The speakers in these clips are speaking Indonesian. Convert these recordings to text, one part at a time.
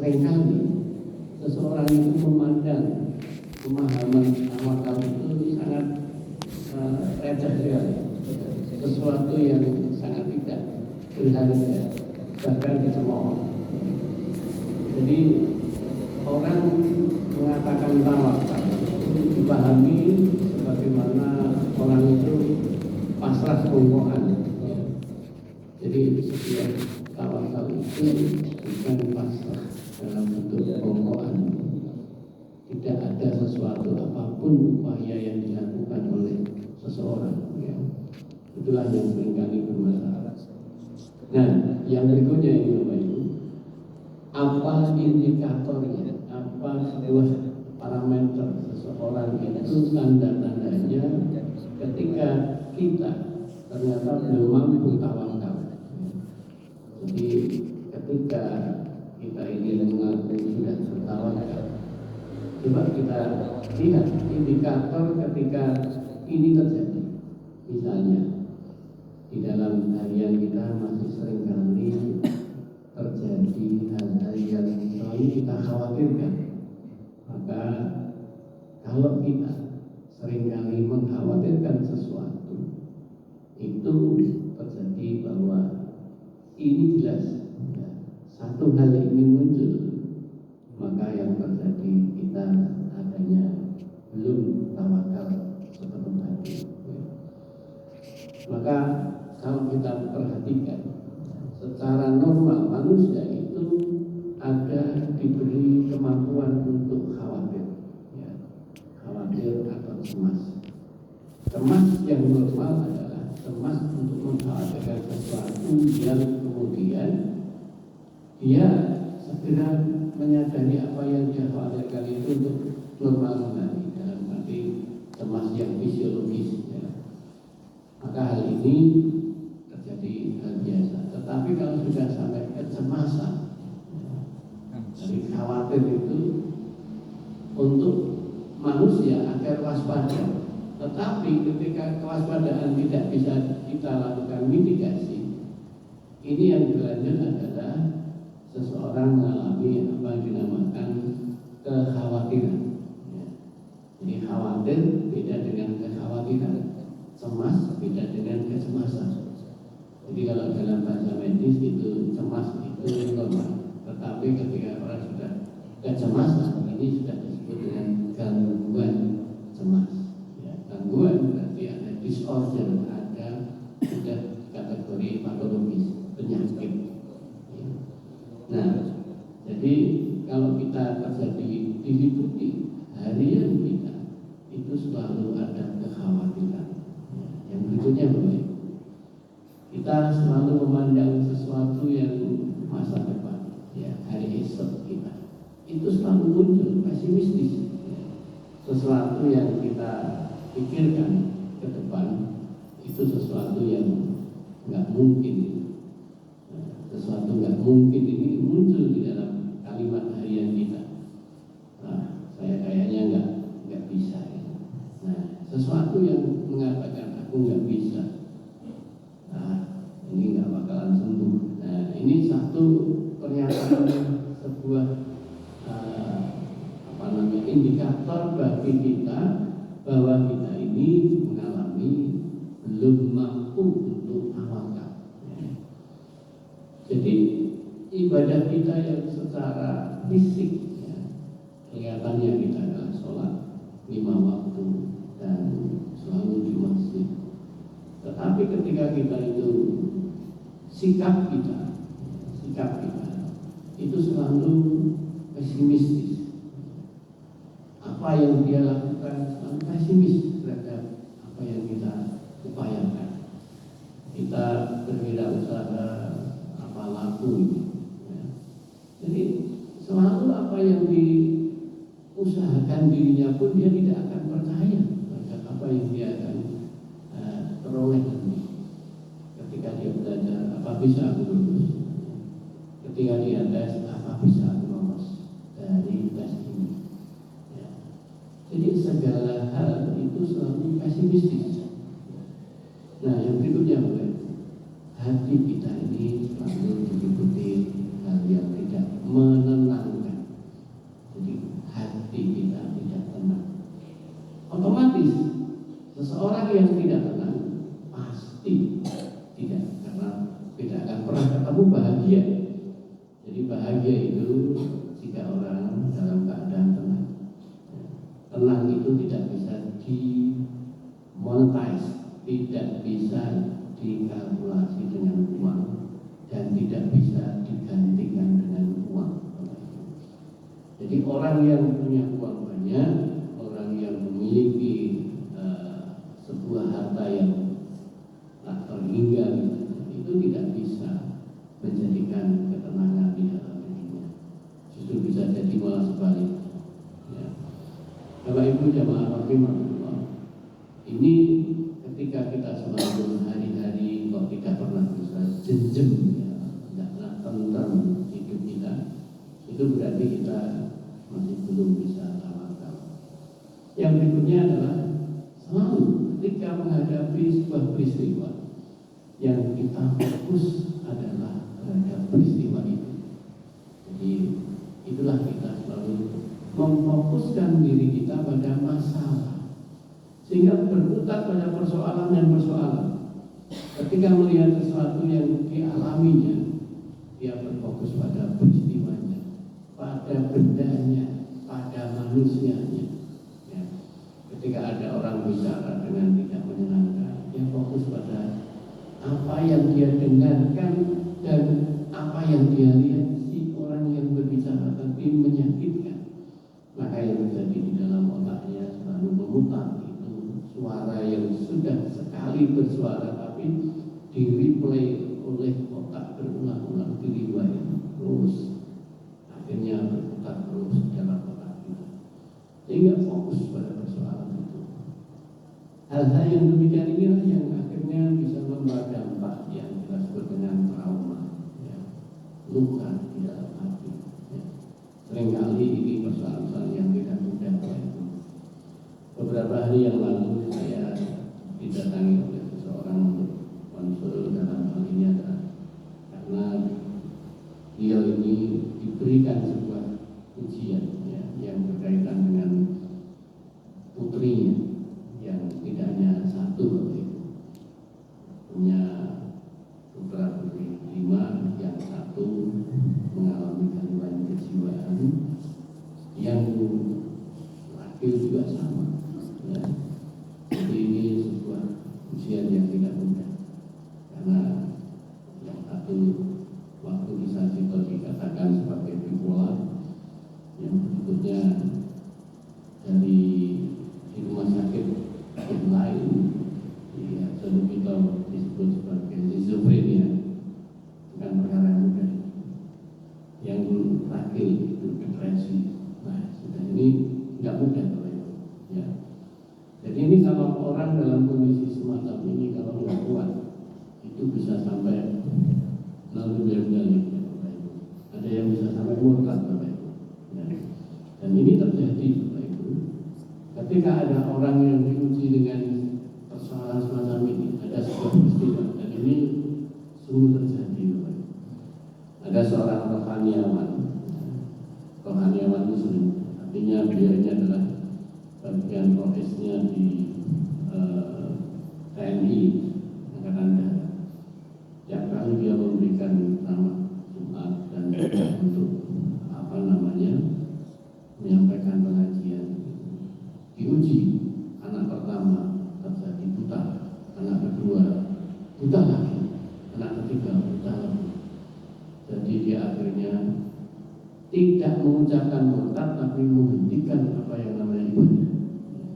seringkali seseorang itu memandang pemahaman tawakal itu sangat receh sekali, sesuatu yang sangat tidak berharga bahkan dicemooh. Jadi orang mengatakan tawakal itu dipahami sebagaimana orang itu pasrah pengkohan. Jadi setiap tawakal itu bukan pasrah dalam bentuk pengkohan. Tidak ada sesuatu apapun upaya yang dilakukan oleh seseorang. Ya. Itulah yang seringkali bermasalah. Nah, yang berikutnya ini Bapak Ibu, apa indikatornya, apa sebuah parameter seseorang itu tanda-tandanya ketika kita ternyata belum mampu tawakal. Jadi ketika kita ini mengaku sudah bertawakal, coba kita lihat indikator ketika ini terjadi. Misalnya di dalam harian kita masih sering kali terjadi hal-hal yang selalu kita khawatirkan. Maka kalau kita seringkali mengkhawatirkan sesuatu, itu terjadi bahwa ini jelas ya, satu hal ini muncul, maka yang terjadi kita adanya belum tawakal sepenuh hati. Ya. Maka kalau kita perhatikan secara normal manusia itu ada diberi kemampuan untuk khawatir, ya, khawatir atau cemas. Cemas yang normal adalah cemas untuk mengkhawatirkan sesuatu yang kemudian dia segera menyadari apa yang dia khawatirkan itu untuk normal kembali, dalam arti cemas yang fisiologis. Ya. Maka hal ini terjadi hal biasa. Tetapi kalau sudah sampai kecemasan, dari khawatir itu untuk manusia agar waspada. Tetapi ketika kewaspadaan tidak bisa kita lakukan mitigasi, ini yang berlanjut adalah seseorang mengalami apa yang dinamakan kekhawatiran. Ya. Jadi khawatir beda dengan kekhawatiran, cemas beda dengan kecemasan. Jadi kalau dalam bahasa medis itu cemas itu normal. Tetapi ketika orang sudah kecemasan, ini sudah disebut dengan gangguan cemas. Ya, gangguan berarti ada disorder, ada sudah kategori patologis, penyakit. Ya. Nah, jadi kalau kita terjadi diliputi harian kita, itu selalu ada kekhawatiran. Ya. Yang berikutnya boleh. Kita selalu memandang sesuatu yang masa depan, ya, hari esok kita itu selalu muncul pesimistis, ya. Sesuatu yang kita pikirkan ke depan itu sesuatu yang nggak mungkin, sesuatu nggak mungkin ini muncul di dalam kalimat harian kita. Nah, saya kayaknya nggak bisa, ya. Nah, sesuatu yang mengatakan aku nggak bisa, ini nggak bakalan sembuh. Nah, ini satu pernyataan sebuah indikator bagi kita bahwa kita ini mengalami belum mampu untuk tawakal. Jadi ibadah kita yang secara fisik, ya, kelihatannya kita adalah sholat 5 waktu dan selalu di masjid. Tetapi ketika kita itu sikap kita itu selalu pesimistis. Apa yang dia lakukan selalu pesimis terhadap apa yang kita upayakan. Kita berwirausaha apa laku ini. Ya. Jadi selalu apa yang diusahakan dirinya pun dia tidak akan percaya terhadap apa yang dia akan peroleh nanti. Ketika dia belajar, apa bisa aku lulus? Ketika dia tes, apa bisa aku lolos dari tes ini? Ya. Jadi segala hal itu selalu pesimistis. Nah, yang berikutnya, hati kita ini selalu diliputi hal yang tidak menenangkan. bahagia itu jika orang dalam keadaan tenang. Tenang itu tidak bisa dimonetize, tidak bisa dikalkulasi dengan uang, dan tidak bisa digantikan dengan uang. Jadi orang yang punya uang banyak, orang yang memiliki sebuah harta yang tak terhingga, itu tidak bisa menjadikan ketenangan di dalam dirinya. Justru bisa jadi malah sebaliknya. Ya. Bapak Ibu jamaah rahimahullah, ini ketika kita selalu hari-hari kok tidak pernah bisa jenjem, ya, tidak pernah tentram hidup kita, itu berarti kita masih belum bisa tawakal. Yang berikutnya adalah selalu ketika menghadapi sebuah peristiwa, yang kita fokus adalah terhadap peristiwa itu. Jadi itulah kita selalu memfokuskan diri kita pada masalah, sehingga berputar pada persoalan dan persoalan. Ketika melihat sesuatu yang dialaminya, dia berfokus pada peristiwanya, pada bendanya, pada manusianya. Ya. Ketika ada orang bicara dengan tidak menyenangkan, dia fokus pada apa yang dia dengarkan dan apa yang dia lihat si orang yang berbicara tadi menyakitkan. Maka yang terjadi di dalam otaknya selalu memutar itu suara yang sudah sekali bersuara tapi di-replay oleh otak berulang-ulang, di-rewind terus, akhirnya berputar terus dalam otak kita, sehingga fokus pada persoalan itu. Hal-hal yang demikian inilah yang akhirnya bisa membawa dampak yang kita sebut dengan trauma, ya, luka di dalam hati. Ya. Seringkali ini persoalan-persoalan yang tidak mudah. Ya. Beberapa hari yang lalu saya didatangi oleh seseorang untuk konsul dalam hal ini adalah karena dia ini diberikan sebuah ujian, ya, yang berkaitan dengan putrinya yang tidak hanya satu, punya putra putri 5, yang satu mengalami gangguan kejiwaan, yang laki juga sama. Ya. Jadi ini sebuah ujian yang tidak mudah, karena yang satu waktu bisa dikatakan sebagai bipolar, yang berikutnya dari di rumah sakit yang lain, ya, selalu kita disebut sebagai schizophrenia, bukan perkara yang mudah. Yang terakhir itu depresi. Nah, sudah ini nggak mudah, ya. Jadi ini kalau orang dalam kondisi semacam ini kalau nggak kuat, itu bisa sampai naluri. Ada yang bisa sampai murtad, Bapak Ibu. Ya. Dan ini terjadi, Bapak Ibu. Ketika ada orang yang diuji dengan persoalan semacam ini, ada sebuah peristiwa, dan ini sungguh terjadi, Bapak Ibu. Ada seorang rohaniawan. Rohaniawan Muslim, artinya beliau ini adalah bagian rohisnya di TNI Angkatan Darat. Tiap kali dia memberikan nama Jumat dan untuk menyampaikan pengajian, diuji. Anak pertama terjadi buta, anak kedua buta lagi, anak ketiga buta lagi. Jadi dia akhirnya tidak mengucapkan murtad, tapi menghentikan apa yang namanya ibadah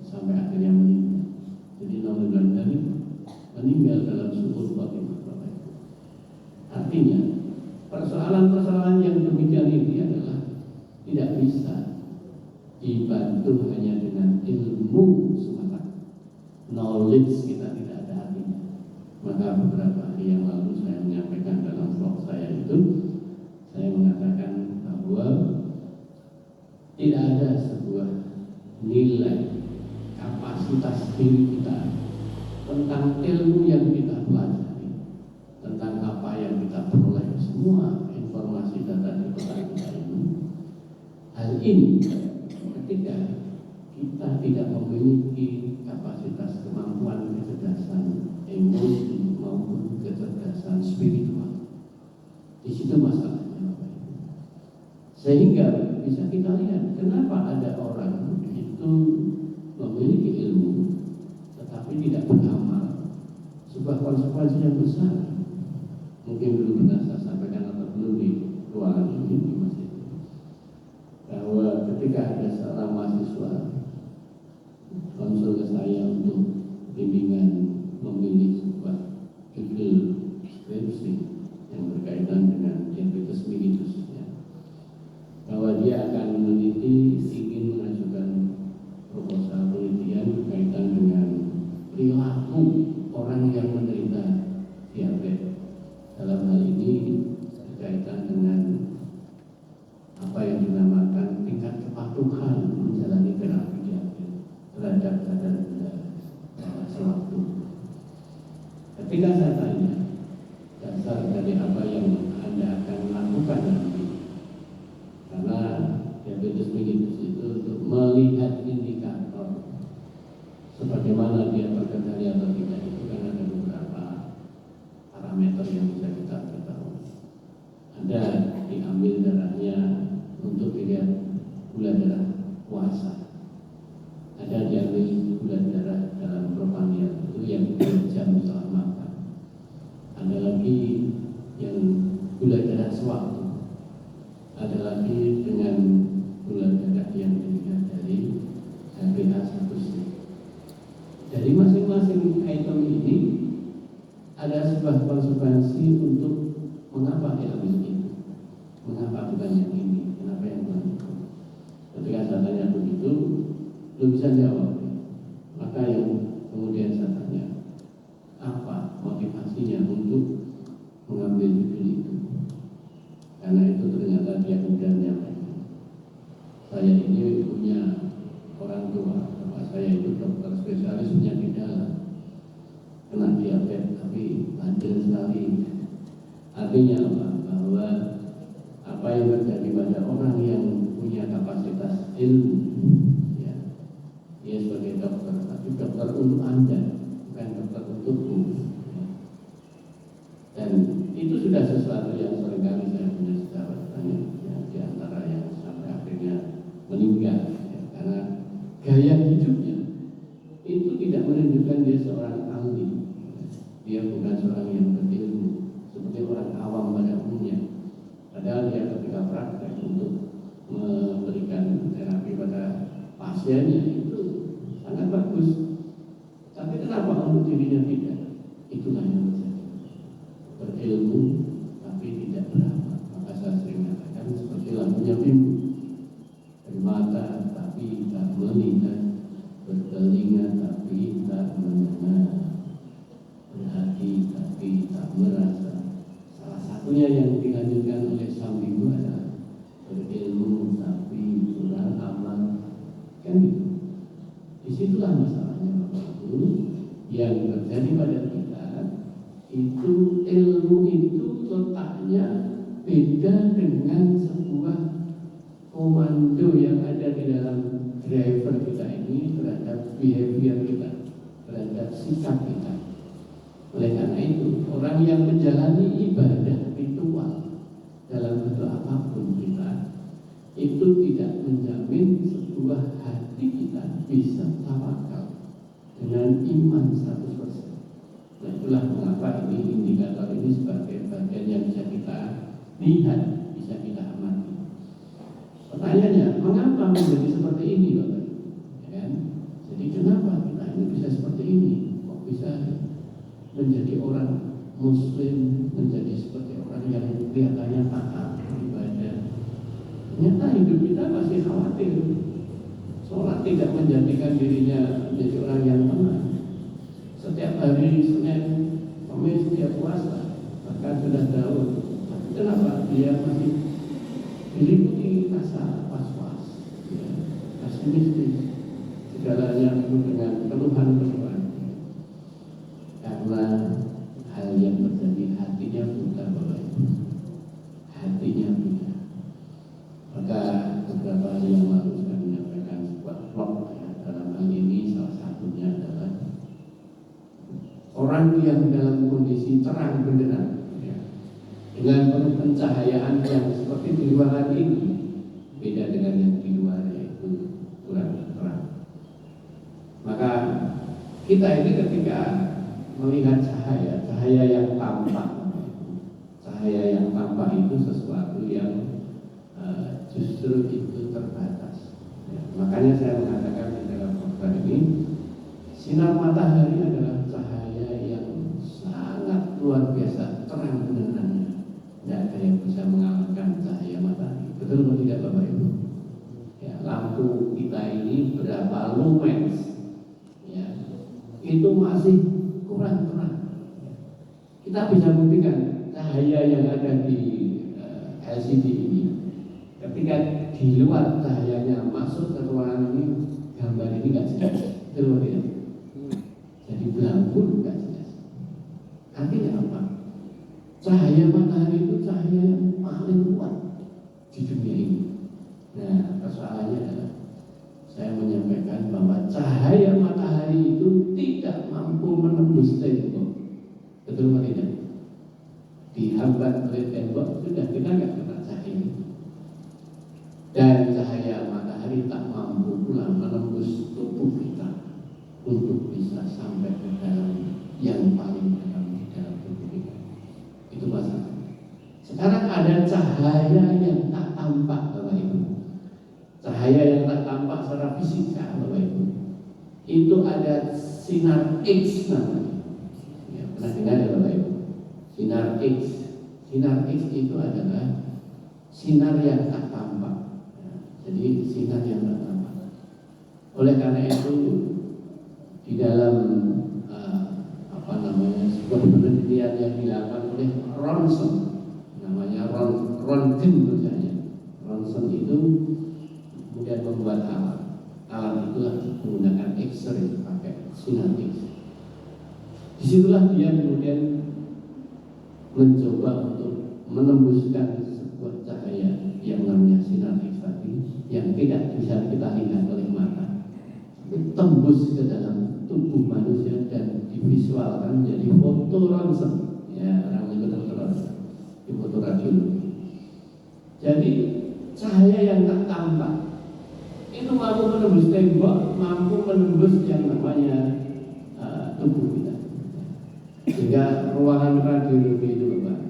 sampai akhirnya meninggal. Jadi naudzubillah dari meninggal dalam suul khotimah. Artinya persoalan-persoalan yang demikian ini adalah tidak bisa dibantu hanya dengan ilmu semata. Knowledge kita tidak ada artinya. Maka beberapa hari yang lalu saya menyampaikan dalam vlog saya itu, saya mengatakan bahwa tidak ada sebuah nilai kapasitas diri kita tentang ilmu yang kita pelajari, tentang apa yang kita peroleh, semua informasi data di kepala kita ini. Hal ini ketika kita tidak memiliki kapasitas kemampuan kecerdasan emosi maupun kecerdasan spiritual, di situ masalahnya, Bapak Ibu. Sehingga bisa kita lihat kenapa ada orang itu memiliki ilmu tetapi tidak beramal, sebuah konsekuensi yang besar. Mungkin belum pernah saya sampaikan atau belum di ruangan ini di masjid, bahwa ketika ada seorang mahasiswa konsul ke saya untuk bimbingan memilih sebuah judul skripsi yang berkaitan dengan diabetes mellitus, ya, bahwa dia akan meneliti, ingin mengajukan proposal penelitian berkaitan dengan perilaku orang yang menderita diabetes. Dalam hal ini berkaitan dengan apa yang dinamakan tingkat kepatuhan menjalani terapi diabetes terhadap kadar gula sewaktu. Ketika saya tanya dasar dari apa yang Anda akan lakukan nanti, karena diabetes mellitus itu untuk melihat indikator sebagaimana dia terkendali atau tidak, itu kan ada beberapa parameter yang bisa kita ketahui. Ada diambil darahnya untuk dilihat gula darah puasa, ada diambil gula darah dalam prandial itu yang jam setelah makan, ada lagi yang gula darah sewaktu, ada lagi dengan gula darah yang dilihat dari HbA1c. Jadi masing-masing item ini ada sebuah konsekuensi untuk mengapa diambil itu, mengapa bukan yang ini, kenapa yang bukan itu. Ketika saya tanya begitu, belum bisa jawab. Maka yang kemudian saya tanya, apa motivasinya untuk mengambil judul itu? Karena itu ternyata dia kemudian menyampaikan, saya ini punya orang tua, bapak saya itu dokter spesialis penyakit dalam, kena diabetes tapi bandel sekali. Artinya apa? Bahwa apa yang terjadi pada orang yang punya kapasitas ilmu, ya, dia sebagai dokter, tapi dokter untuk Anda, bukan dokter untukmu, ya. Dan itu sudah sesuatu yang seringkali saya punya sejawat tanya, ya, di antara yang sampai akhirnya meninggal, ya, karena gaya hidupnya itu tidak menunjukkan dia seorang ahli, dia bukan seorang yang berilmu seperti orang awam pada umumnya. Padahal dia ketika praktek untuk memberikan terapi pada pasiennya itu sangat bagus. Tapi kenapa untuk dirinya tidak? Itulah yang terjadi. Berilmu tapi tidak beramal. Maka saya sering katakan seperti lampunya bimbing, bermata tapi tak melihat, bertelinga tapi tak mendengar, berhati tapi tak merasa. Salah satunya yang dilanjutkan oleh sang ibu adalah berilmu tapi kurang amal. Kan gitu. Disitulah masalahnya Bapak Ibu yang terjadi pada kita. Itu ilmu itu letaknya beda dengan sebuah komando yang ada di dalam driver kita ini terhadap behavior kita, terhadap sikap kita. Oleh karena itu, orang yang menjalani ibadah ritual dalam bentuk apapun kita, itu tidak menjamin sebuah hati kita bisa tawakal dengan iman 100%. Nah, itulah mengapa ini indikator ini sebagai bagian yang bisa kita lihat, bisa kita amati. Pertanyaannya, mengapa menjadi seperti ini, Bapak? Ya kan? Jadi kenapa kita ini bisa seperti ini? Kok bisa menjadi orang Muslim, menjadi seperti orang yang kelihatannya taat beribadah? Ternyata hidup kita masih khawatir. Sholat tidak menjadikan dirinya menjadi orang yang tenang. Setiap hari Senin, Kamis dia puasa, bahkan sudah tahu. Tapi kenapa dia masih diliputi rasa was-was, ya, pesimistis, segalanya penuh dengan keluhan-keluhan. Karena hal yang terjadi hatinya buta, Bapak Ibu. Hatinya buta. Maka beberapa hari yang lalu saya menyampaikan sebuah vlog, ya, dalam hal ini salah satunya adalah orang yang dalam kondisi terang benderang, ya, dengan penuh pencahayaan yang seperti di ruangan ini, kita ini ketika melihat cahaya yang tampak, cahaya yang tampak itu sesuatu yang justru itu terbatas. Ya, makanya saya mengatakan di dalam khotbah ini, sinar matahari adalah cahaya yang sangat luar biasa terang benderangnya. Tidak ada yang bisa mengalahkan cahaya matahari. Betul atau tidak Bapak Ibu? Ya, lampu kita ini berapa lumens, ya, itu masih kurang terang. Kita bisa buktikan cahaya yang ada di LCD ini, ketika di luar cahayanya masuk ke ruangan ini, gambar ini nggak jelas. Betul tidak? Jadi belangku nggak jelas. Artinya apa? Cahaya matahari itu cahaya yang paling kuat di dunia ini. Nah, persoalannya adalah saya menyampaikan bahwa cahaya matahari itu tidak mampu menembus tembok. Betul atau tidak? Dihambat oleh tembok, sudah kita nggak kena cahaya. Dan cahaya matahari tak mampu pula menembus tubuh kita untuk bisa sampai ke dalam yang paling dalam di dalam tubuh kita. Itu masalah. Sekarang ada cahaya yang tak tampak, Bapak Ibu. Cahaya yang tak tampak secara fisika, Bapak Ibu. Itu ada sinar X namanya. Ya, pernah dengar ya Bapak Ibu? Sinar X. Sinar X itu adalah sinar yang tak tampak. Jadi sinar yang tak tampak. Oleh karena itu di dalam sebuah penelitian yang dilakukan oleh Ronson, namanya Röntgen misalnya. Ronson itu kemudian membuat alat itu menggunakan X-ray, pakai sinar X. Disitulah dia kemudian mencoba untuk menembuskan sebuah cahaya yang namanya sinar X tadi, yang tidak bisa kita lihat oleh mata, tembus ke dalam tubuh manusia dan divisualkan menjadi foto Ronson. Ya, orang itu Ronson di foto radiologi. Jadi cahaya yang tak tampak itu mampu menembus tembok, mampu menembus yang namanya tubuh kita. Sehingga ruangan radiologi itu Bapak,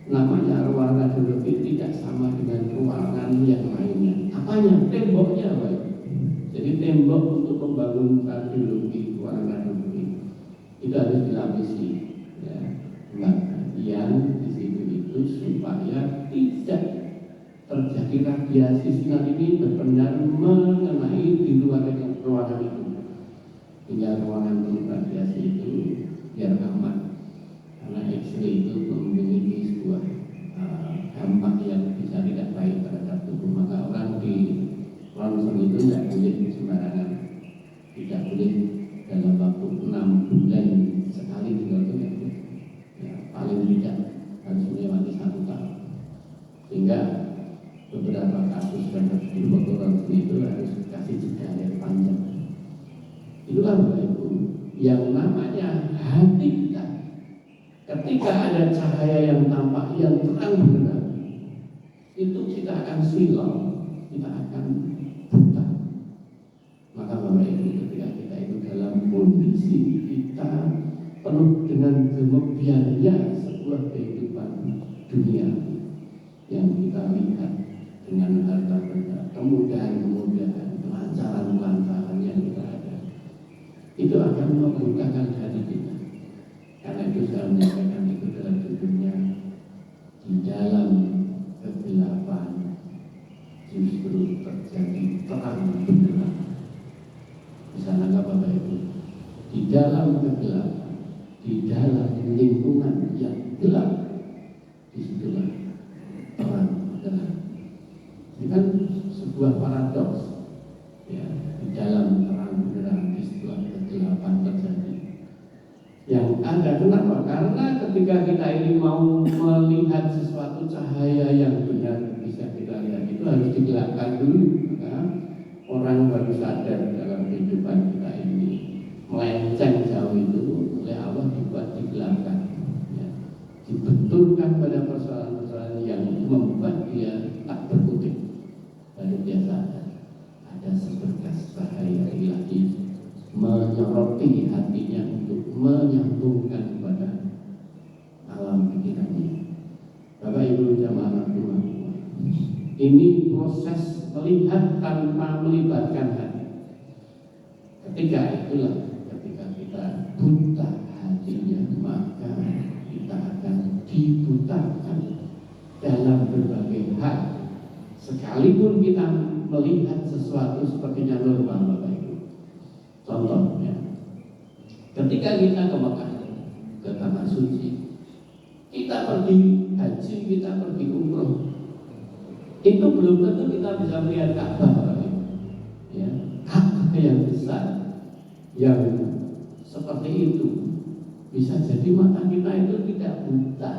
namanya ruangan radiologi tidak sama dengan ruangan yang lainnya. Apanya? Temboknya Bapak. Jadi tembok untuk membangun radiologi, ruangan radiologi itu harus dilapisi, ya, yang di situ itu supaya tidak terjadi radiasi sinar ini benar-benar mengenai di luar ruangan itu, hingga ruangan penuh radiasi itu biar aman. Karena X-ray itu memiliki sebuah dampak yang bisa tidak baik terhadap tubuh, maka orang di Ronson itu tidak boleh sembarangan, tidak boleh dalam waktu 6 bulan sekali tinggal itu ya, paling tidak harus melewati 1 tahun. Sehingga beberapa kasus yang harus di foto Ronson itu harus dikasih jeda yang panjang. Itulah Bapak Ibu yang namanya hati kita. Ketika ada cahaya yang tampak yang terang benderang, itu kita akan silau, kita akan buta. Maka Bapak Ibu, ketika kita itu dalam kondisi kita penuh dengan kemebiannya sebuah kehidupan dunia yang kita lihat dengan harta benda, kemudahan-kemudahan, kelancaran-kelancaran yang kita ada, itu akan membukakan hati kita. Karena itu saya menyampaikan itu dalam judulnya, di dalam kegelapan justru terjadi terang benderang. Bisa nangkap Bapak Ibu? Di dalam kegelapan, di dalam lingkungan yang gelap, disitulah terang benderang. Ini kan sebuah paradoks, ya, di dalam terang benderang, di sebuah kegelapan terjadi. Yang ada kenapa? Karena ketika kita ini mau melihat sesuatu cahaya yang benar bisa kita lihat, itu harus digelapkan dulu. Maka orang baru sadar dalam kehidupan kita ini melenceng jauh itu oleh Allah dibuat digelapkan, ya, dibetulkan pada persoalan-persoalan yang membuat dia tak berkutik. Baru dia sadar ada seberkas cahaya ilahi menyoroti Ini proses melihat tanpa melibatkan hati. Ketika kita buta hatinya, maka kita akan dibutakan dalam berbagai hal. Sekalipun kita melihat sesuatu sepertinya normal, Bapak Ibu. Contohnya, ketika kita ke Mekah, ke Tanah Suci, kita pergi haji, kita pergi umroh, itu belum tentu kita bisa melihat Ka'bah, Bapak Ibu. Ya, Ka'bah yang besar, yang seperti itu, bisa jadi mata kita itu tidak buta,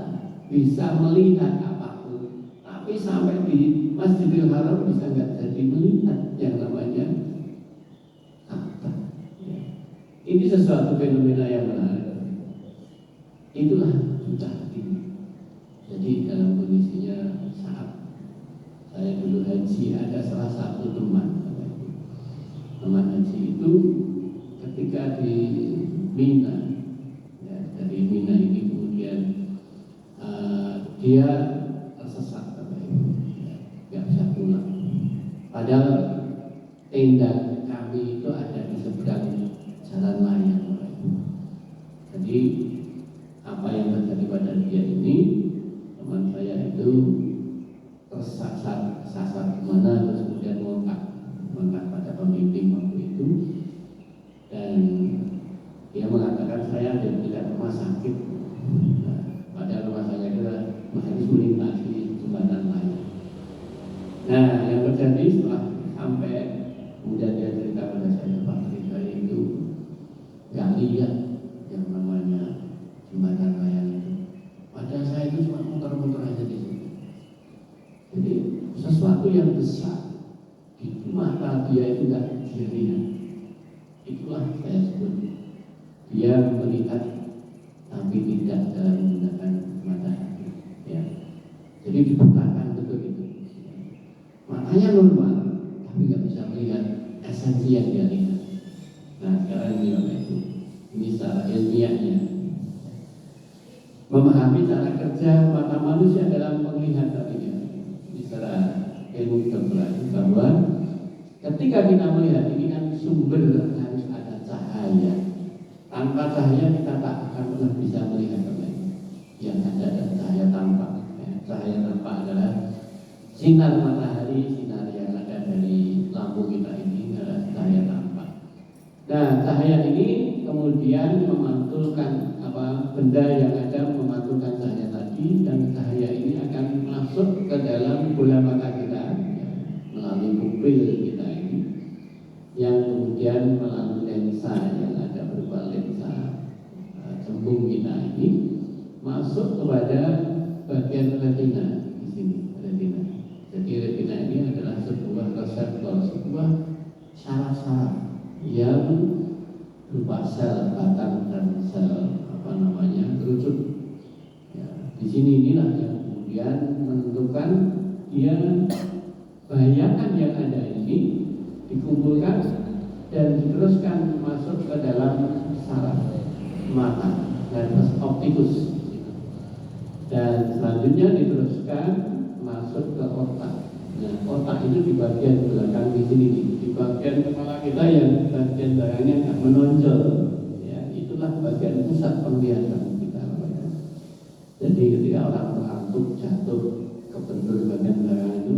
bisa melihat apapun. Tapi sampai di Masjidil Haram bisa nggak jadi melihat yang namanya Ka'bah. Ya. Ini sesuatu fenomena yang menarik. Itulah buta hati. Jadi dalam kondisinya saat saya dulu haji, ada salah satu teman haji itu ketika di Mina, ya, dari Mina ini kemudian dia tersesat, nggak bisa pulang. Padahal tenda kami itu ada di seberang jalan layang. Jadi apa yang terjadi pada dia ini, teman saya itu tersasar kemana, terus kemudian mengangkat pada pembimbing waktu itu, dan dia mengatakan saya tidak rumah sakit. Nah, pada rumah sakit itu harus melintasi jembatan lain. Nah, yang terjadi setelah sampai kemudian dia cerita pada saya, Pak, saya itu nggak lihat yang namanya jembatan layang itu. Padahal saya itu cuma muter-muter aja di situ. Jadi sesuatu yang besar di mata dia itu nggak dilihat. Itulah saya sebut dia melihat tapi tidak dalam menggunakan mata hati. Ya. Jadi dibutakan betul itu. Matanya normal, tapi nggak bisa melihat esensi yang dia lihat. Nah, sekarang ini Bapak Ibu, ini secara ilmiahnya memahami cara kerja mata manusia dalam penglihatan ini. Secara ilmu kedokteran bahwa ketika kita melihat ini kan sumber harus ada cahaya. Tanpa cahaya kita tak akan pernah bisa melihat yang ada dan cahaya tampak. Cahaya tampak adalah sinar matahari, sinar yang ada dari lampu kita ini adalah cahaya tampak. Nah, cahaya ini kemudian memantulkan benda yang ada, memantulkan cahaya tadi, dan cahaya ini akan masuk ke dalam bola mata kita melalui pupil kita ini, yang kemudian melalui lensa yang ada berupa lensa cembung kita ini masuk kepada bagian retina di sini, retina. Jadi retina ini adalah sebuah reseptor, sebuah saraf-saraf yang berupa sel batang dan sel kerucut. Ya, di sini inilah yang kemudian menentukan dia bayangan yang ada ini dikumpulkan dan diteruskan masuk ke dalam saraf mata, nervus opticus, dan selanjutnya diteruskan masuk ke otak. Nah, otak itu di bagian belakang di sini, di bagian kepala kita yang bagian belakangnya agak menonjol. Ya, itulah bagian pusat penglihatan kita. Jadi ketika orang mengantuk jatuh kebentur bagian belakang itu,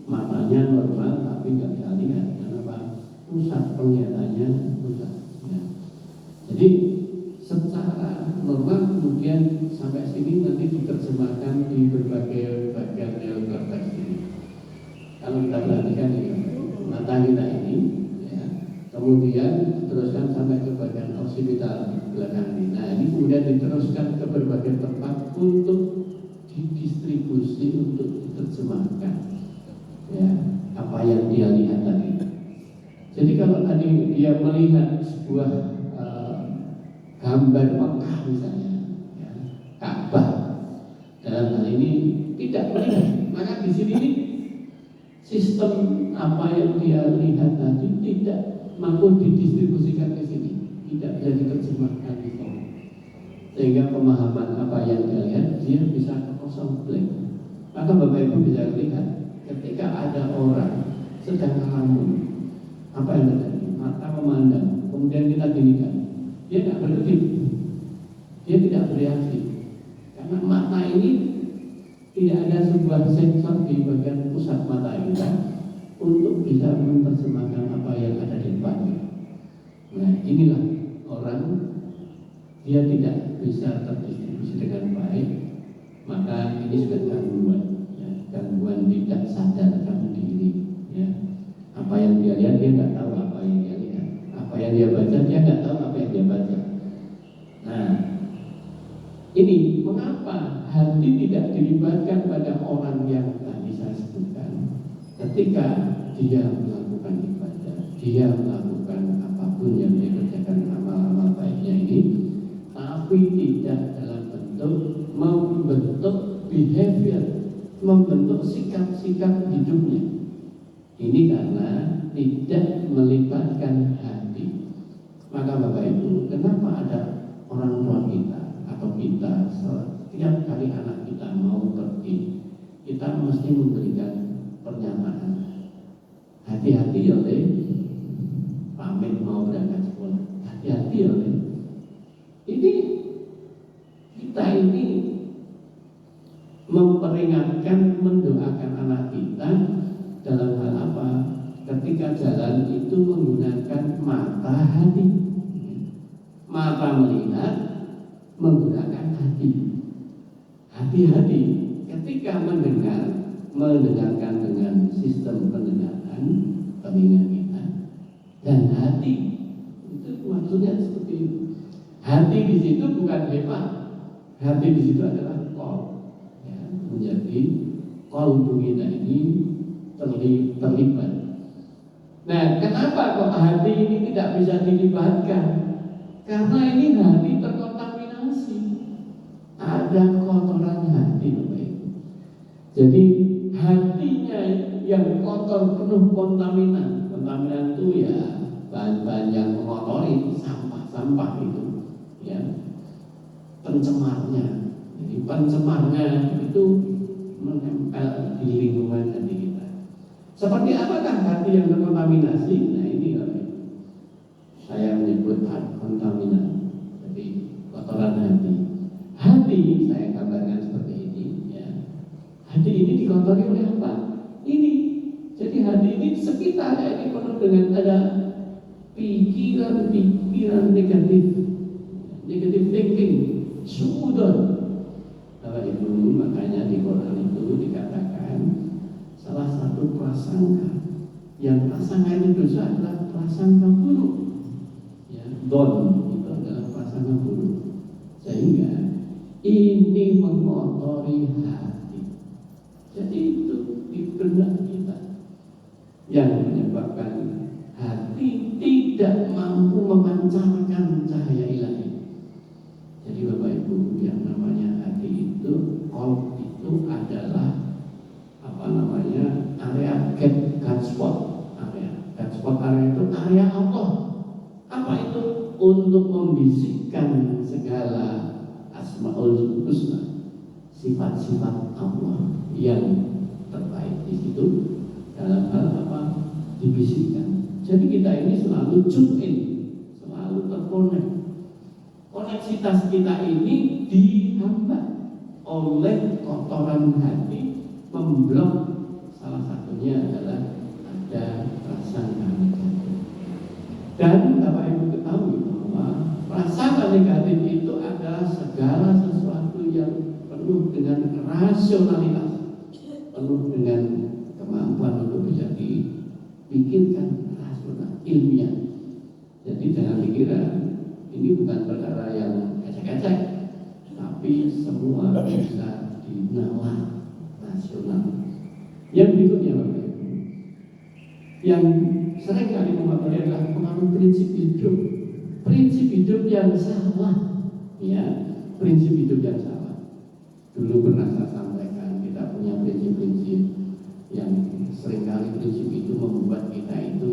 matanya normal tapi nggak bisa lihat. Kenapa? Pusat penglihatannya rusak. Ya. Jadi secara normal kemudian sampai sini nanti diterjemahkan di berbagai bagian neokortex ini. Kalau kita perhatikan ini, mata kita ini, ya, kemudian diteruskan sampai ke bagian occipital belakang ini. Nah, ini kemudian diteruskan ke berbagai tempat untuk didistribusi, untuk diterjemahkan, ya, apa yang dia lihat tadi. Jadi kalau tadi dia melihat sebuah gambar Mekah misalnya, ya, Ka'bah, dalam hal ini tidak melihat, maka di sini sistem apa yang dia lihat tadi tidak mampu didistribusikan ke sini, tidak bisa diterjemahkan di sini, sehingga pemahaman apa yang dia lihat dia bisa kosong blank. Maka Bapak Ibu bisa lihat ketika sedang ngelamun. Apa yang terjadi? Mata memandang, kemudian kita dirikan. Dia nggak berkedip, dia tidak bereaksi, karena mata ini tidak ada sebuah sensor di bagian pusat mata kita untuk bisa menerjemahkan apa yang ada di depannya. Nah, inilah orang, dia tidak bisa terdistribusi dengan baik, maka ini sudah gangguan, ya, gangguan tidak sadar akan diri. Ya. Apa yang dia lihat, dia nggak tahu apa yang dia lihat. Apa yang dia baca, dia nggak tahu apa yang dia baca. Nah, ini mengapa hati tidak dilibatkan pada orang yang tadi saya sebutkan. Ketika dia melakukan ibadah, dia melakukan apapun yang dia kerjakan, amal-amal baiknya ini, tapi tidak dalam bentuk membentuk behavior, membentuk sikap-sikap hidupnya. Ini karena tidak melibatkan hati. Maka Bapak Ibu, kenapa ada orang tua kita atau kita setiap kali anak kita mau pergi, kita mesti memberikan pernyataan, hati-hati ya Le, pamit mau berangkat sekolah, hati-hati ya Le. Ini kita ini memperingatkan, mendoakan anak kita dalam hal apa? Ketika jalan itu menggunakan mata hati. Mata melihat, menggunakan hati. Hati-hati ketika mendengarkan dengan sistem pendengaran telinga kita, dan hati itu maksudnya seperti itu. Hati di situ bukan hebat, hati di situ adalah kol, ya, menjadi kolbu kita ini terlibat. Nah, kenapa kok hati ini tidak bisa dilibatkan? Karena ini hati terkontaminasi, ada kotoran hati. Jadi hatinya yang kotor, penuh kontaminan. Kontaminan itu ya bahan-bahan yang mengotori, sampah-sampah itu, ya, pencemarnya. Jadi pencemarnya itu menempel di lingkungan hati kita. Seperti apakah hati yang terkontaminasi? Nah, ini saya menyebut kontaminan. Jadi kotoran hati. Hati saya gambarkan seperti ini, ya. Hati ini dikotori oleh apa? Ini. Jadi hati ini sekitarnya ini penuh dengan ada pikiran negatif thinking, suudon. Bapak Ibu, makanya di Quran itu dikatakan salah satu prasangka, yang prasangka itu dosa adalah prasangka buruk. Ya, don itu adalah prasangka buruk. Sehingga ini mengotori hati. Jadi itu di benak kita yang menyebabkan hati tidak mampu memancarkan cahaya ilahi. Jadi Bapak Ibu, yang namanya hati itu, qalb itu adalah area God spot. God spot area itu area Allah. Apa itu? Untuk membisikkan segala asmaul husna, sifat-sifat Allah yang terbaik di situ. Dalam hal apa? Dibisikkan. Jadi kita ini selalu tune in, selalu terkonek. Koneksitas kita ini dihambat oleh kotoran hati, memblok. Salah satunya adalah ada prasangka negatif. Dan Bapak Ibu ketahui bahwa prasangka negatif itu adalah segala sesuatu yang penuh dengan rasionalitas, penuh dengan kemampuan untuk bisa dipikirkan rasional, ilmiah. Jadi jangan dikira ini bukan perkara yang ecek-ecek, tapi semua bisa dinalar rasional. Yang berikutnya Bapak Ibu, yang sering kali mempengaruhi adalah pengaruh prinsip hidup yang salah, ya, prinsip hidup yang salah. Dulu pernah saya sampaikan, kita punya prinsip-prinsip yang seringkali prinsip itu membuat kita itu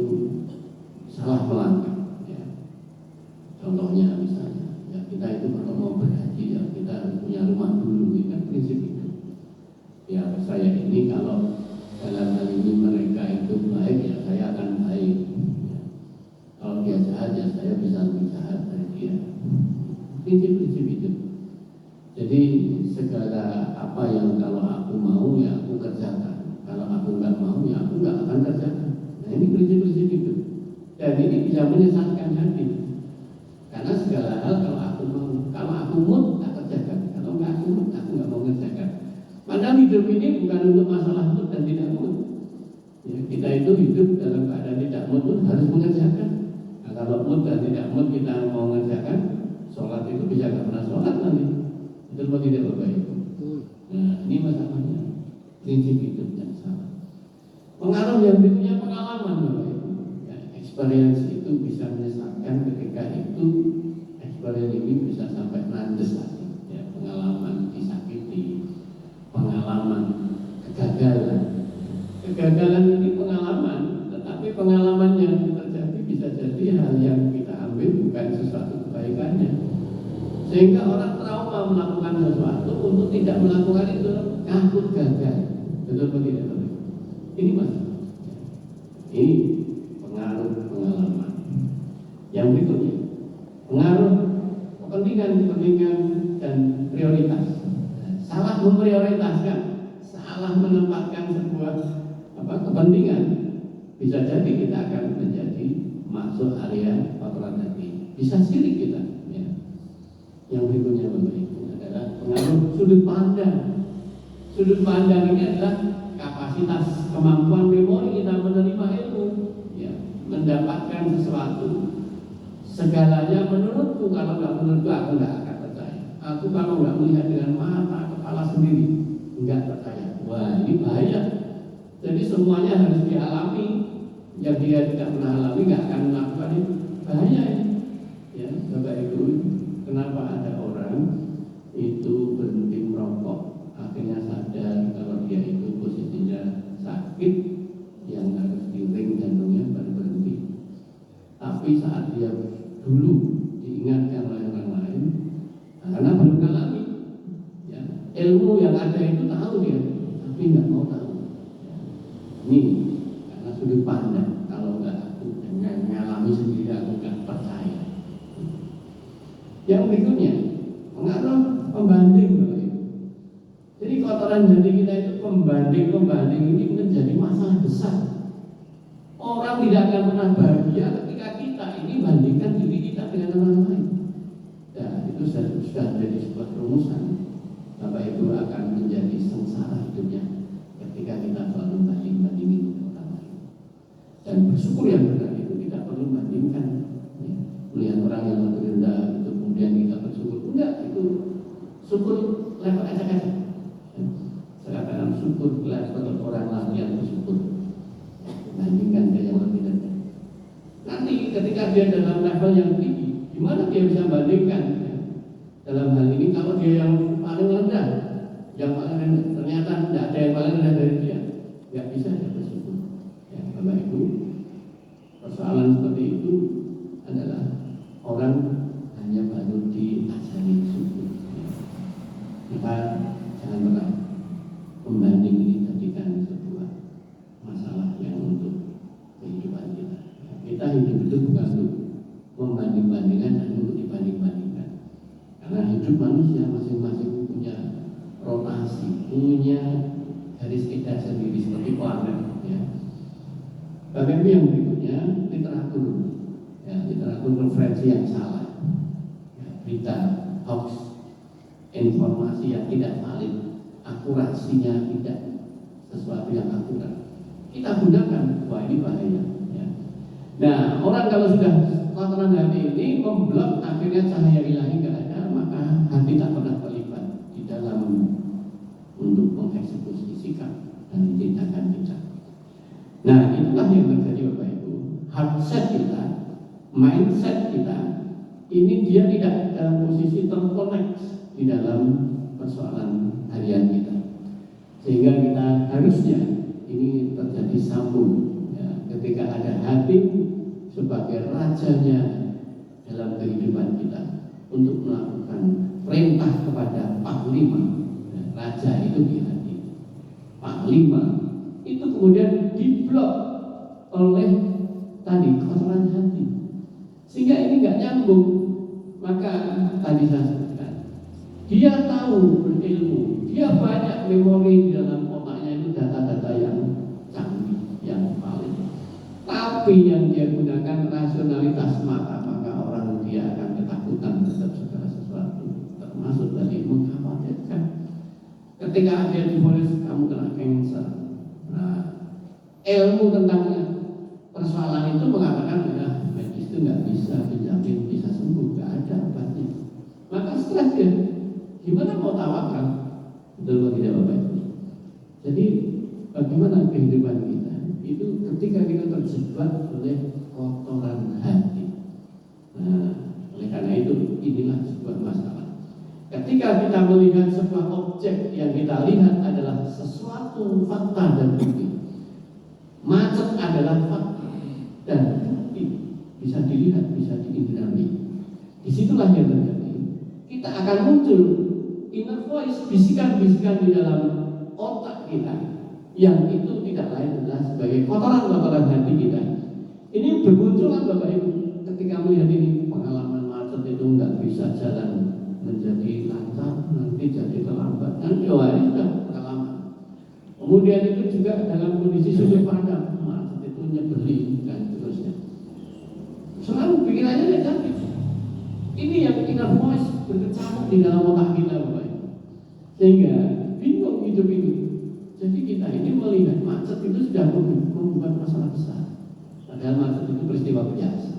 salah melangkah. Ya. Contohnya misalnya, ya, kita itu kalau mau berhaji, ya, kita harus punya rumah dulu, ini kan prinsip hidup. Ya, saya ini kalau dalam hal ini mereka itu baik, ya ya saya bisa lebih jahat dari dia. Prinsip-prinsip itu. Jadi segala apa yang kalau aku mau ya aku kerjakan, kalau aku nggak mau ya aku nggak akan kerjakan. Nah ini prinsip-prinsip itu. Dan ini bisa menyesatkan hati. Karena segala hal kalau aku mood tak kerjakan, kalau nggak aku mood aku nggak mau kerjakan. Padahal hidup ini bukan untuk masalah mood dan tidak mood. Ya, kita itu hidup dalam keadaan tidak mood pun harus mengerjakan. Nah, kalau mood dan tidak mood kita mau mengerjakan, sholat itu bisa nggak pernah sholat nanti. Itu tidak berbaik. Nah ini masalahnya prinsip hidup yang salah. Pengaruh yang berikutnya pengalaman Bapak Ibu. Ya, experience itu bisa menyesatkan ketika itu experience ini bisa sampai nandes lagi. Ya, pengalaman disakiti, pengalaman kegagalan. Kegagalan ini pengalaman, tetapi pengalaman yang terjadi bisa jadi hal yang kita ambil bukan sesuatu kebaikannya. Sehingga orang trauma melakukan sesuatu untuk tidak melakukan itu takut gagal. Betul atau tidak? Ini masalah. Ini pengaruh pengalaman. Yang berikutnya, pengaruh kepentingan dan prioritas. Salah memprioritaskan, salah menempatkan sebuah kepentingan, bisa jadi kita akan menjadi masuk area kotoran hati. Bisa sirik kita. Ya. Yang berikutnya Bapak Ibu adalah pengaruh sudut pandang. Sudut pandang ini adalah kapasitas kemampuan memori kita menerima ilmu, ya, mendapatkan sesuatu. Segalanya menurutku, kalau nggak menurutku aku nggak akan percaya. Aku kalau nggak melihat dengan mata kepala sendiri nggak percaya. Wah ini bahaya. Jadi semuanya harus dialami. Yang dia tidak pernah alami nggak akan melakukan itu. Bahaya ini. Ya, Bapak Ibu, kenapa ada orang itu berhenti merokok, akhirnya sadar kalau dia itu posisinya sakit, yang harus di-ring jantungnya baru berhenti. Tapi saat dia dulu diingatkan oleh orang lain, karena belum mengalami, ya, ilmu yang ada itu tahu dia, tapi nggak mau tahu. Ya. Ini karena sudut pandang. Kalau nggak aku dengan mengalami sendiri aku nggak percaya. Yang berikutnya pengaruh pembanding. Jadi kotoran hati kita itu pembanding ini menjadi masalah besar. Orang tidak akan pernah bahagia ketika kita ini bandingkan diri kita dengan orang lain. Ya, itu sudah jadi sebuah rumusan. Bapak Ibu akan menjadi sengsara hidupnya ketika kita selalu banding-bandingin dengan orang lain. Dan bersyukur yang benar itu tidak perlu bandingkan. Ya, melihat orang yang lebih rendah itu kemudian kita bersyukur. Enggak, itu syukur level acak-acak. Sekarang syukur level orang lain yang bersyukur. Bandingkan dia yang lebih rendah. Nanti ketika dia dalam level yang tinggi, gimana dia bisa bandingkan? Ya? Dalam hal ini kalau dia yang paling rendah, ternyata tidak ada yang paling rendah dari dia, nggak bisa dia bersyukur. Ya, Bapak Ibu, persoalan seperti itu adalah orang hanya baru diajari syukur. Maka jangan pernah pembanding ini jadikan sebuah masalah yang untuk kehidupan kita. Kita hidup itu bukan untuk membanding-bandingkan dan untuk dibanding-bandingkan. Karena hidup manusia masing-masing punya rotasi, punya garis kita sendiri seperti planet. Ya. Bapak yang berikutnya literatur, ya, literatur referensi yang salah, ya, berita, hoax, informasi yang tidak valid, akurasinya tidak sesuatu yang akurat. Kita gunakan, wah ini bahaya. Ya. Nah, orang kalau sudah kotoran hati ini memblok, akhirnya cahaya ilahi nggak ada, maka hati tak pernah terlibat di dalam untuk mengeksekusi sikap dan tindakan kita. Nah, itulah yang terjadi Bapak Ibu. Heartset kita, mindset kita, ini dia tidak dalam posisi terkonek di dalam persoalan harian kita. Sehingga kita harusnya ini terjadi sambung, ya, ketika ada hati sebagai rajanya dalam kehidupan kita untuk melakukan perintah kepada panglima. Ya, raja itu di hati, panglima itu kemudian diblok oleh tadi kotoran hati, sehingga nyambung. Maka tadi saya sebutkan, dia tahu berilmu, dia banyak memori di dalam otaknya itu data-data yang canggih, yang valid. Tapi yang dia gunakan rasionalitas maka orang dia akan ketakutan terhadap segala sesuatu, termasuk tadi mengkhawatirkan. Ketika dia divonis kamu kena cancer, nah, ilmu tentang persoalan itu mengatakan ya medis itu nggak bisa menjamin bisa sembuh, nggak ada obatnya. Maka stres dia, gimana mau tawakal? Betul tidak Bapak Ibu? Jadi bagaimana kehidupan kita itu ketika kita terjebak oleh kotoran hati. Nah, oleh karena itu inilah sebuah masalah. Ketika kita melihat sebuah objek yang kita lihat adalah sesuatu fakta dan bukti. Macet adalah fakta dan bukti, bisa dilihat, bisa diindrami. Disitulah yang terjadi. Kita akan muncul inner voice, bisikan-bisikan di dalam otak kita, yang itu tidak lain adalah sebagai kotoran-kotoran hati kita. Ini bermunculan Bapak Ibu ketika melihat ini pengalaman macet itu nggak bisa jalan menjadi lancar, nanti jadi terlambat. Nanti ini sudah pengalaman. Kemudian itu juga dalam kondisi sudut pandang, macet itu nyebelin dan seterusnya. Selalu pikirannya negatif. Ini yang inner voice berkecamuk di dalam otak kita Bapak Ibu. Sehingga bingung hidup ini. Jadi kita ini melihat macet itu sudah membuat masalah besar. Padahal macet itu peristiwa biasa,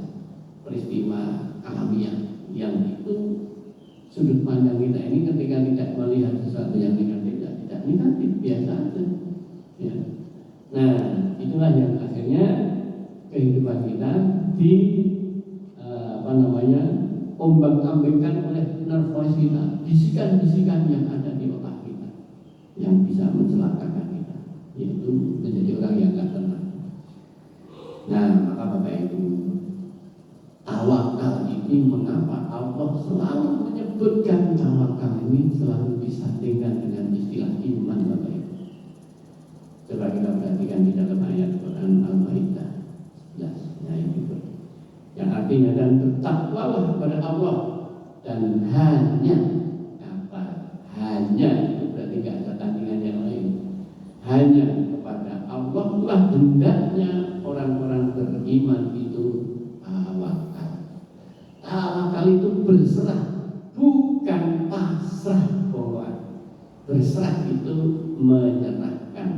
peristiwa alamiah yang itu sudut pandang kita ini ketika tidak melihat sesuatu yang negatif, tidak negatif, biasa aja. Ya. Nah, itulah yang akhirnya kehidupan kita di ombak-ambingkan oleh inner voice kita, bisikan-bisikan yang ada di otak kita yang bisa mencelakakan kita, yaitu menjadi orang yang tak tenang. Nah, maka Bapak Ibu, tawakal ini mengapa Allah selalu menyebutkan tawakal ini selalu disandingkan dengan istilah iman Bapak Ibu. Coba kita perhatikan di dalam ayat Quran Al-Maidah 11 ayat itu, yang artinya dan bertakwalah kepada Allah dan hanya apa? Hanya itu berarti tidak ada tandingan yang lain. Hanya kepada Allah lah hendaknya orang-orang beriman itu tawakal. Tawakal itu berserah, bukan pasrah bawaan. Berserah itu menyerahkan,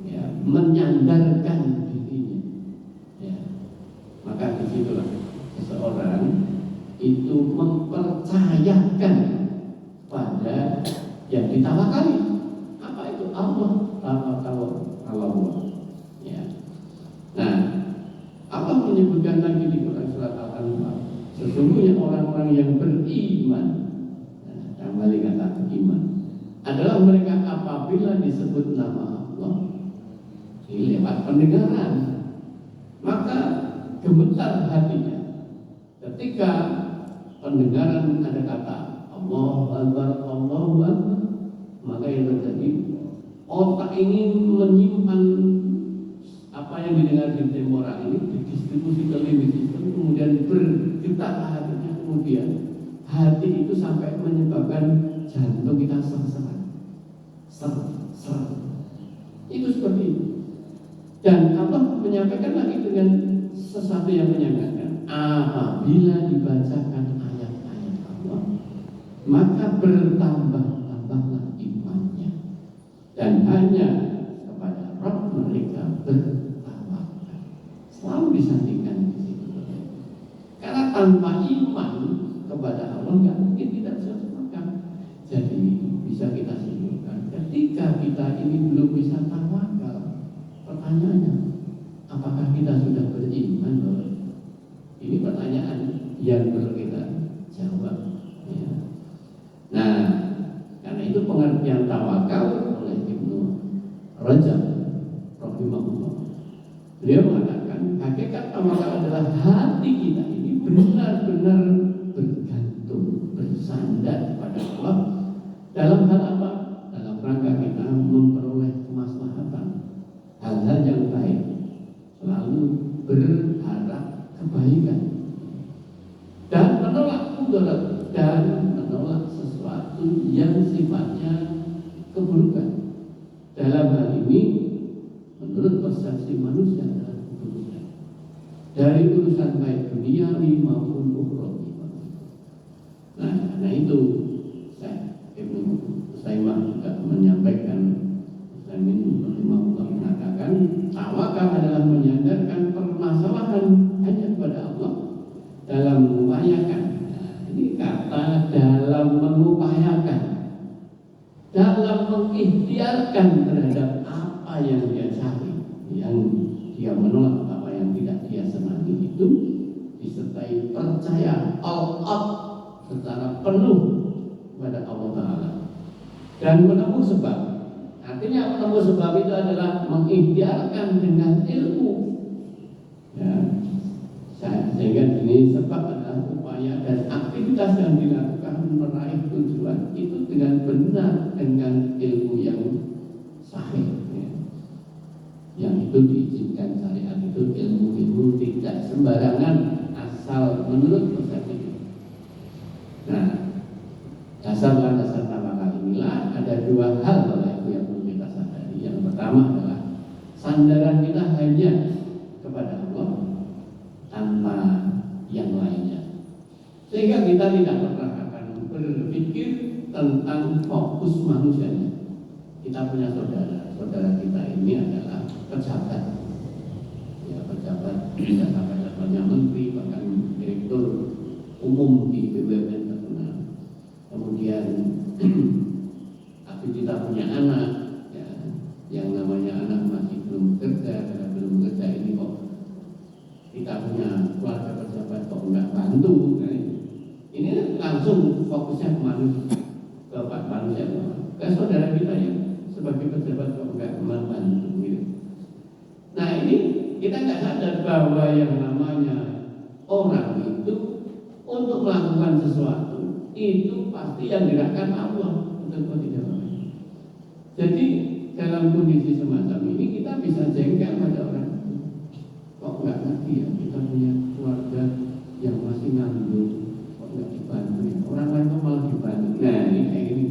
ya, menyandarkan dirinya. Ya. Maka disitulah seseorang itu mempercayakan pada yang ditawakali. Apa itu? Allah. Tawakal Allah. Ya. Nah, Allah menyebutkan lagi di Quran surat Al-Anfal, sesungguhnya orang-orang yang beriman, kembali kata beriman, adalah mereka apabila disebut nama Allah lewat pendengaran, maka gemetar hatinya. Ketika pendengaran ada kata Allahu Akbar, Allahu Akbar, maka yang terjadi otak ini menyimpan apa yang didengar di temporal ini, didistribusi ke limbik sistem, kemudian bergetar hatinya, kemudian hati itu sampai menyebabkan jantung kita ser-seran, ser-ser. Itu seperti itu. Dan Allah menyampaikan lagi dengan sesuatu yang menyenangkan. Apabila dibacakan ayat-ayat Allah, maka bertambah-tambahlah imannya, dan hanya kepada Rabb mereka bertawakal. Selalu disandingkan di situ. Karena tanpa iman kepada Allah nggak mungkin tidak bisa tawakal. Jadi bisa kita simpulkan, ketika kita ini belum bisa tawakal, pertanyaannya, apakah kita sudah beriman? Ini pertanyaan yang perlu kita jawab. Ya. Nah, karena itu pengertian tawakal oleh Ibnu Rajab rahimahullah. Beliau mengatakan hakikat tawakal adalah hati kita ini benar-benar bergantung, bersandar pada Allah dalam hal apa? Dalam rangka kita memperoleh kemaslahatan, hal-hal yang baik, selalu berharap kebaikan. sesuatu yang sifatnya keburukan. Dalam hal ini menurut persepsi manusia adalah keburukan dari urusan baik duniawi maupun ukhrawi. Nah, karena itu Ibnu Utsaimin juga menyampaikan, Utsaimin rahimahullah mengatakan, tawakal adalah menyandarkan permasalahan hanya kepada Allah dalam mengupayakan. Nah, ini kata dalam mengupayakan, dalam mengikhtiarkan terhadap apa yang dia cari, yang dia menolak, apa yang tidak dia senangi itu, disertai percaya all out secara penuh kepada Allah Ta'ala dan menempuh sebab. Artinya menempuh sebab itu adalah mengikhtiarkan dengan ilmu, ya. Sehingga ini sebab adalah upaya dan aktivitas yang dilakukan meraih tujuan itu dengan benar, dengan ilmu yang sahih, ya. Yang itu diizinkan syariat itu ilmu tidak sembarangan asal menurut persepsi. Nah, dasar tawakal inilah ada dua hal yang perlu kita sadari. Yang pertama adalah sandaran kita hanya kepada Allah tanpa yang lainnya, sehingga kita tidak pernah akan berpikir tentang fokus manusianya. Kita punya saudara kita ini adalah pejabat, ya, pejabat bisa sampai levelnya menteri, bahkan direktur umum di BUMN terkenal. Kemudian tapi kita punya anak, ya, yang namanya anak masih belum bekerja. Karena belum bekerja ini kok kita punya keluarga pejabat kok enggak bantu, kan? Ini langsung fokusnya ke manusia, ke manusia, ke saudara kita yang sebagai pejabat kok enggak membantu, gitu. Nah, ini kita nggak sadar bahwa yang namanya orang itu untuk melakukan sesuatu itu pasti yang gerakkan Allah, betul atau tidak? Jadi dalam kondisi semacam ini kita bisa jengkel pada orang itu. Kok nggak ngerti ya, kita punya keluarga yang masih nganggur, kok nggak dibantu ya? Orang lain kok malah dibantu. Nah, ini kayak gini.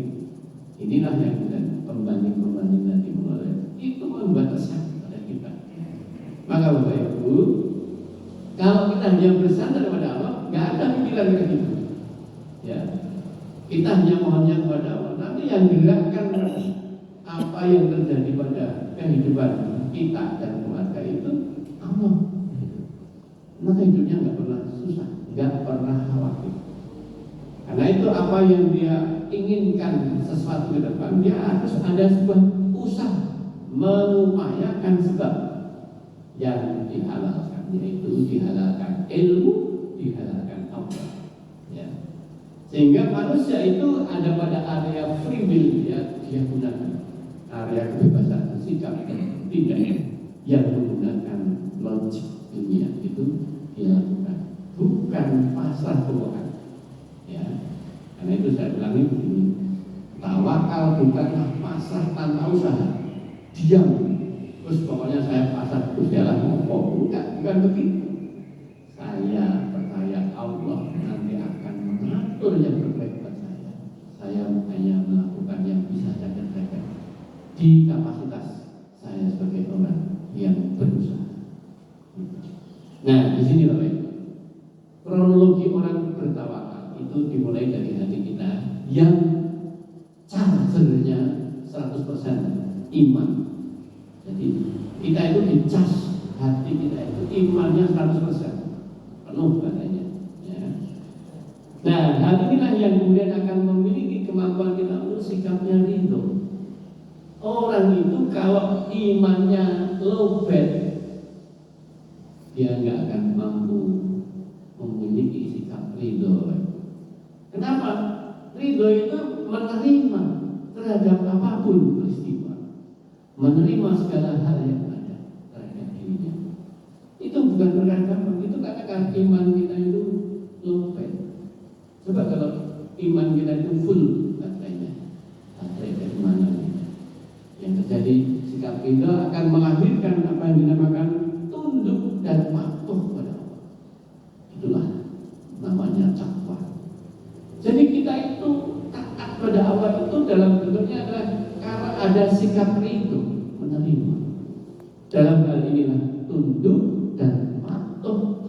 Inilah yang kita pembanding nanti mulai itu membuat resah pada kita. Maka Bapak Ibu, kalau kita hanya bersandar pada Allah, nggak ada pikiran kayak gitu. Ya, kita hanya mohonnya kepada Allah. Nanti yang gerakkan apa yang terjadi pada kehidupan kita dan keluarga itu Allah. Maka hidupnya nggak pernah susah, nggak pernah khawatir. Karena itu apa yang dia inginkan sesuatu ke depan, dia harus ada sebuah usaha mengupayakan sebab yang dihalalkan, yaitu dihalalkan ilmu, dihalalkan Allah, ya. Sehingga manusia itu ada pada area free will, ya, dia gunakan area kebebasan bersikap, tidak yang menggunakan logik dunia itu dilakukan, bukan pasrah keuangan, ya. Karena itu saya ulangi begini, tawakal bukanlah pasrah tanpa usaha, diam, terus pokoknya saya pasrah terus jalan ngomong, bukan begitu. Saya percaya Allah nanti akan mengatur yang terbaik buat saya. Saya hanya melakukan yang bisa saya kerjakan di kapasitas saya sebagai orang yang berusaha. Nah, di sini Bapak Ibu, kronologi orang bertawakal itu dimulai dari hati kita yang sebenarnya 100% iman. Jadi kita itu dicas hati kita itu imannya 100% penuh katanya, ya. Nah, hal inilah yang kemudian akan memiliki kemampuan kita untuk sikapnya ridho. Orang itu kalau imannya lowbat, dia nggak akan mampu memiliki sikap ridho. Kenapa? Ridho itu menerima terhadap apapun peristiwa, menerima segala hal yang ada terhadap dirinya. Itu bukan perkara gampang. Itu katakan iman kita itu lowbat. Coba kalau iman kita itu full baterainya, baterai dari mana? Yang terjadi sikap kita akan melahirkan apa yang dinamakan tunduk dan patuh pada Allah. Itulah namanya takwa. Jadi kita itu taat pada sikap itu menerima. Dalam hal inilah tunduk dan patuh.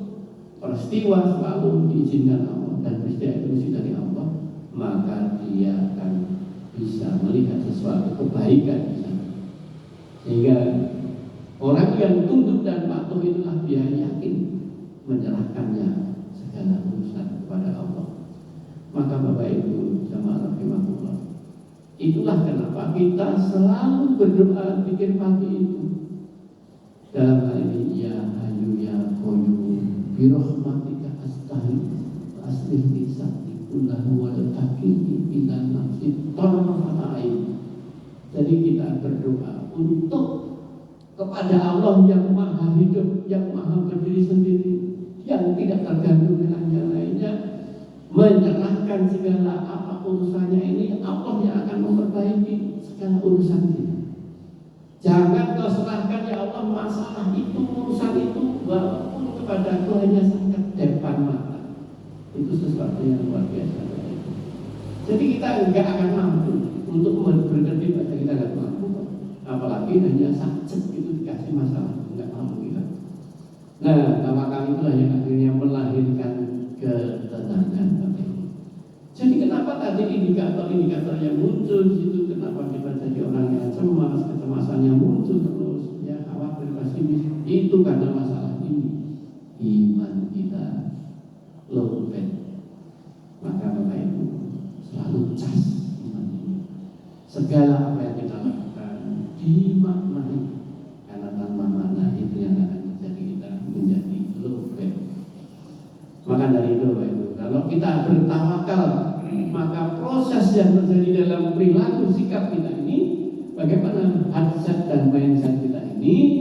Peristiwa selalu diizinkan Allah dan peristiwa evolusi dari Allah, maka dia akan bisa melihat sesuatu kebaikan di sana. Sehingga orang yang tunduk dan patuh itulah dia yakin menyerahkannya segala urusan kepada Allah. Maka Bapak Ibu jamaah rahimahullah, itulah kenapa kita selalu berdoa pikir pagi itu. Dalam hal ini ya Hayyu ya Qayyum birahmatika astaghfir aslih li sadri kullahu wa la takilni ila nafsi tarfata ain. Jadi kita berdoa untuk kepada Allah yang maha hidup, yang maha berdiri sendiri, yang tidak tergantung dengan yang lainnya, menyerahkan segala apa urusannya ini. Allah yang akan memperbaiki segala urusan kita. Jangan kau serahkan ya Allah masalah itu, urusan itu, walaupun kepada aku hanya sangat depan mata. Itu sesuatu yang luar biasa. Jadi kita enggak akan mampu untuk berkedip saja, kita enggak mampu. Apalagi hanya sakit itu dikasih masalah, enggak mampu kita. Nah, tawakal itulah yang akhirnya melahirkan ketenangan. Jadi kenapa tadi indikator-indikator yang muncul di situ? Kenapa kita jadi orang yang cemas, kecemasan yang muncul terus, ya khawatir, pesimis? Itu karena masalah ini. Iman kita lowbat. Maka Bapak Ibu selalu cas iman ini. Segala apa yang kita lakukan dimaknai, karena tanpa makna itu yang akan menjadi kita menjadi lowbat. Maka dari itu Bapak Ibu, kalau kita bertawakal, maka proses yang terjadi dalam perilaku sikap kita ini, bagaimana hati dan mindset kita ini